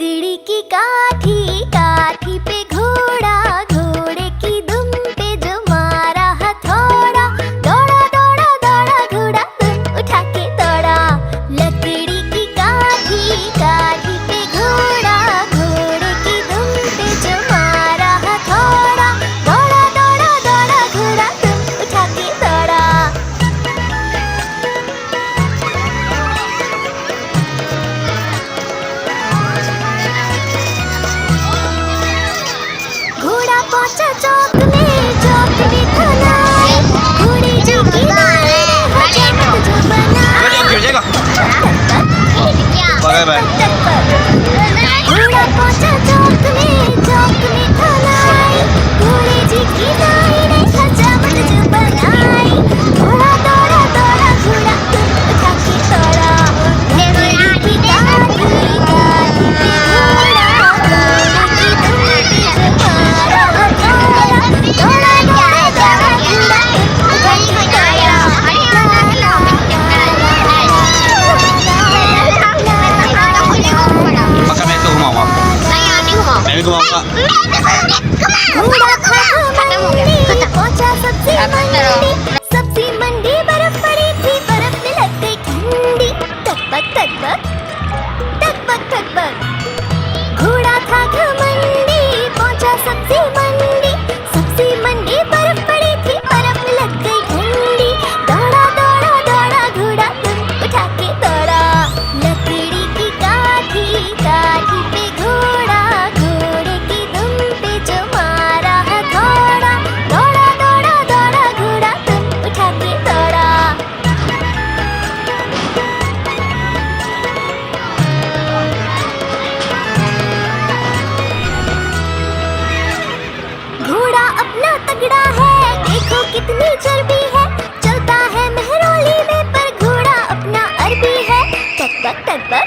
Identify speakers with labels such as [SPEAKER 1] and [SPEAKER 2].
[SPEAKER 1] लकड़ी की काठी, काठी पे घोड़ा, घोड़े की दुम पे जो मारा हथौड़ा, दौड़ा दौड़ा दौड़ा घोड़ा दुम उठा के दौड़ा। लकड़ी की काठी, काठी पे घोड़ा, घोड़े की दुम पे जो मारा हथौड़ा, दौड़ा दौड़ा दौड़ा घोड़ा दुम उठा के दौड़ा। घोड़ा पहुंचा चौक में था नाई, घोड़े जी की नाई ने हजामत जो बनाई।
[SPEAKER 2] गिर जाएगा।
[SPEAKER 1] घोड़ा पहुंचा चौक में था नाई, घोड़े जी की नाई ने हजामत जो बनाई। दौड़ा दौड़ा दौड़ा घोड़ा दुम उठा के दौड़ा। लकड़ी की काठी, काठी पे घोड़ा, घोड़े की दुम पे जो मारा हथौड़ा, दौड़ा दौड़ा दौड़ा घोड़ा दुम उठा के दौड़ा।
[SPEAKER 2] Maka मैं तो घुमाऊंगा। मैं भी घुमाऊंगा।
[SPEAKER 1] घोड़ा था मंडी, पहुंचा सब्जी मंडी, सब्जी मंडी बर्फ पड़ी थी, बर्फ में लग गई ठंडी। टकबक टकबक टकबक टकबक। घोड़ा था घमंडी, पहुंचा सब्जी मंडी, सब्जी मंडी बर्फ पड़ी थी, बर्फ में लग गई ठंडी। दौड़ा दौड़ा दौड़ा घोड़ा दुम उठा के दौड़ा। लकड़ी की काठी, काठी पे घोड़ा, घोड़े की दुम पे जो मारा हथौड़ा, दौड़ा दौड़ा दौड़ा घोड़ा दुम उठा के दौड़ा। घोड़ा अपना तगड़ा है, देखो कितनी चर्बी है, चलता है मेहरौली में पर घोड़ा अपना अरबी है। टकबक टकबक